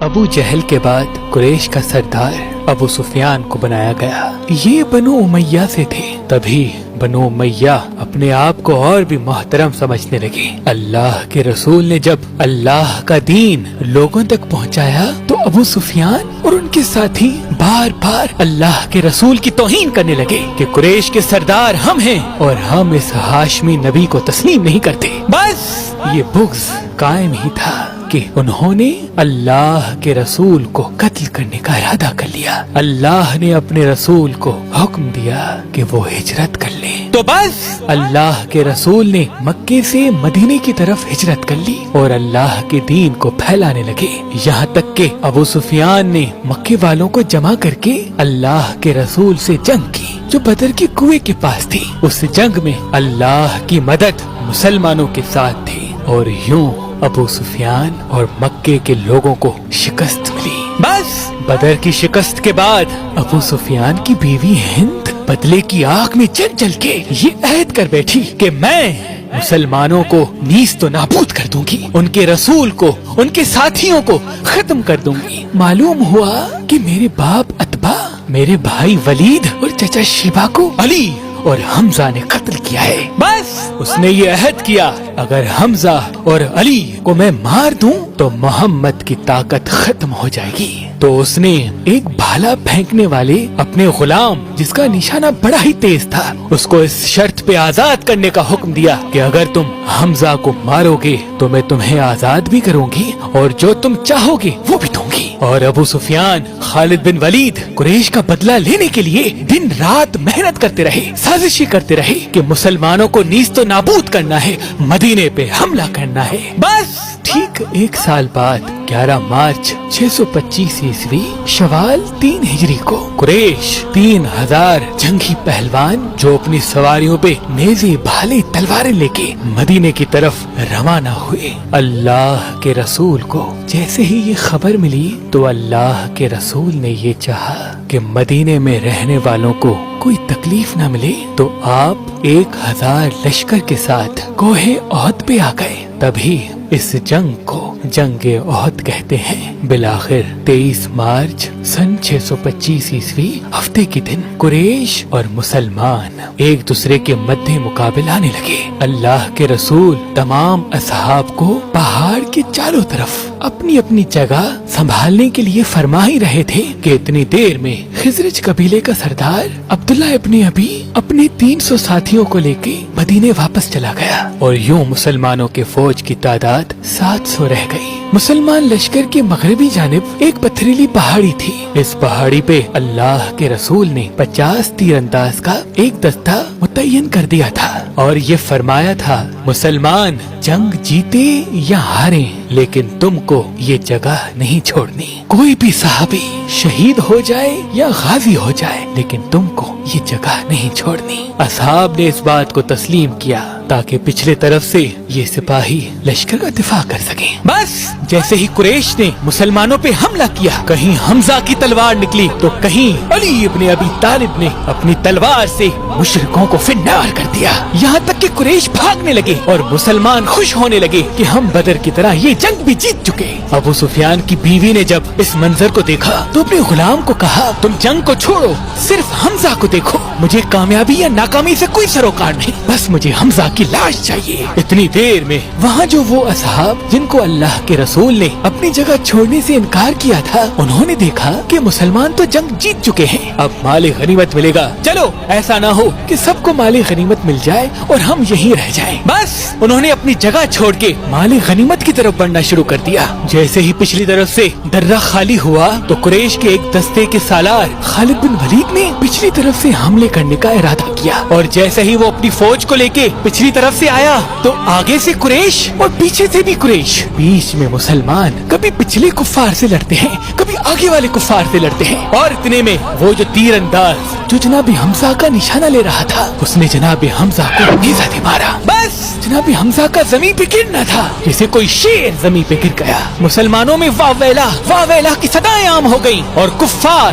ابو جہل کے بعد قریش کا سردار ابو سفیان کو بنایا گیا۔ یہ بنو امیہ سے تھے، تبھی بنو امیہ اپنے آپ کو اور بھی محترم سمجھنے لگے۔ اللہ کے رسول نے جب اللہ کا دین لوگوں تک پہنچایا تو ابو سفیان اور ان کے ساتھی بار بار اللہ کے رسول کی توہین کرنے لگے کہ قریش کے سردار ہم ہیں اور ہم اس ہاشمی نبی کو تسلیم نہیں کرتے۔ بس یہ بغض قائم ہی تھا کہ انہوں نے اللہ کے رسول کو قتل کرنے کا ارادہ کر لیا۔ اللہ نے اپنے رسول کو حکم دیا کہ وہ ہجرت کر لیں، تو بس اللہ کے رسول نے مکے سے مدینے کی طرف ہجرت کر لی اور اللہ کے دین کو پھیلانے لگے، یہاں تک کہ ابو سفیان نے مکے والوں کو جمع کر کے اللہ کے رسول سے جنگ کی جو بدر کے کنویں کے پاس تھی۔ اس جنگ میں اللہ کی مدد مسلمانوں کے ساتھ تھی اور یوں ابو سفیان اور مکے کے لوگوں کو شکست ملی۔ بس بدر کی شکست کے بعد ابو سفیان کی بیوی ہند بدلے کی آگ میں جل جل کے یہ عہد کر بیٹھی کہ میں مسلمانوں کو نیست و نابود کر دوں گی، ان کے رسول کو، ان کے ساتھیوں کو ختم کر دوں گی۔ معلوم ہوا کہ میرے باپ عتبہ، میرے بھائی ولید اور چچا شیبہ کو علی اور حمزہ نے قتل کیا ہے۔ بس اس نے یہ عہد کیا اگر حمزہ اور علی کو میں مار دوں تو محمد کی طاقت ختم ہو جائے گی۔ تو اس نے ایک بھالا پھینکنے والے اپنے غلام جس کا نشانہ بڑا ہی تیز تھا، اس کو اس شرط پہ آزاد کرنے کا حکم دیا کہ اگر تم حمزہ کو مارو گے تو میں تمہیں آزاد بھی کروں گی اور جو تم چاہو گے وہ بھی دوں گی۔ اور ابو سفیان، خالد بن ولید قریش کا بدلہ لینے کے لیے دن رات محنت کرتے رہے، سازشیں کرتے رہے کہ مسلمانوں کو نیست و نابود کرنا ہے، مدینے پہ حملہ کرنا ہے۔ بس ٹھیک 1 سال بعد 11 مارچ 625 عیسوی شوال 3 ہجری کو قریش 3000 جنگی پہلوان جو اپنی سواریوں پہ نیزے، بھالے، تلواریں لے کے مدینے کی طرف روانہ ہوئے۔ اللہ کے رسول کو جیسے ہی یہ خبر ملی تو اللہ کے رسول نے یہ چاہا کہ مدینے میں رہنے والوں کو کوئی تکلیف نہ ملے، تو آپ 1000 لشکر کے ساتھ کوہ احد پہ آ گئے۔ تبھی اس جنگ کو جنگ احد کہتے ہیں۔ بالآخر 23 مارچ سن 625 عیسوی ہفتے کے دن قریش اور مسلمان ایک دوسرے کے مدھے مقابل آنے لگے۔ اللہ کے رسول تمام اصحاب کو پہاڑ کے چاروں طرف اپنی اپنی جگہ سنبھالنے کے لیے فرما ہی رہے تھے کہ اتنی دیر میں خزرج قبیلے کا سردار عبداللہ ابن ابی اپنے 300 ساتھیوں کو لے کے مدینے واپس چلا گیا اور یوں مسلمانوں کے فوج کی تعداد 700 رہ گئی۔ مسلمان لشکر کے مغربی جانب ایک پتھریلی پہاڑی تھی۔ اس پہاڑی پہ اللہ کے رسول نے 50 تیر انداز کا ایک دستہ متعین کر دیا تھا اور یہ فرمایا تھا مسلمان جنگ جیتے یا ہاریں لیکن تم کو یہ جگہ نہیں چھوڑنی، کوئی بھی صحابی شہید ہو جائے یا غازی ہو جائے لیکن تم کو یہ جگہ نہیں چھوڑنی۔ اصحاب نے اس بات کو تسلیم کیا تاکہ پچھلے طرف سے یہ سپاہی لشکر کا دفاع کر سکیں۔ بس جیسے ہی قریش نے مسلمانوں پہ حملہ کیا، کہیں حمزہ کی تلوار نکلی تو کہیں علی ابن ابی طالب نے اپنی تلوار سے مشرکوں کو فنار کر دیا، یہاں تک کہ قریش بھاگنے لگے اور مسلمان خوش ہونے لگے کہ ہم بدر کی طرح یہ جنگ بھی جیت چکے۔ ابو سفیان کی بیوی نے جب اس منظر کو دیکھا تو اپنے غلام کو کہا تم جنگ کو چھوڑو، صرف حمزہ کو دیکھو، مجھے کامیابی یا ناکامی سے کوئی سروکار نہیں، بس مجھے حمزہ کی لاش چاہیے۔ اتنی دیر میں وہاں جو وہ اصحاب جن کو اللہ کے رسول نے اپنی جگہ چھوڑنے سے انکار کیا تھا، انہوں نے دیکھا کہ مسلمان تو جنگ جیت چکے ہیں، اب مال غنیمت ملے گا، چلو ایسا نہ ہو کہ سب کو مال غنیمت مل جائے اور ہم یہیں رہ جائیں۔ بس انہوں نے اپنی جگہ چھوڑ کے مال غنیمت کی طرف بڑھنا شروع کر دیا۔ جیسے ہی پچھلی طرف سے درہ خالی ہوا تو قریش کے ایک دستے کے سالار خالد بن ولید نے پچھلی طرف سے حملے کرنے کا ارادہ کیا اور جیسے ہی وہ اپنی فوج کو لے کے پچھلی طرف سے آیا تو آگے سے قریش اور پیچھے سے بھی قریش، بیچ میں مسلمان کبھی پچھلے کفار سے لڑتے ہیں، کبھی آگے والے کفار سے لڑتے ہیں، اور اتنے میں وہ جو تیر انداز جو جناب حمزہ کا نشانہ لے رہا تھا اس نے جناب حمزہ کو نیزہ دے مارا۔ بس جناب حمزہ کا زمین پہ گرنا تھا جیسے کوئی شیر زمین پہ گر گیا۔ مسلمانوں میں واہ ویلا کی صدائیں عام ہو گئیں اور کفار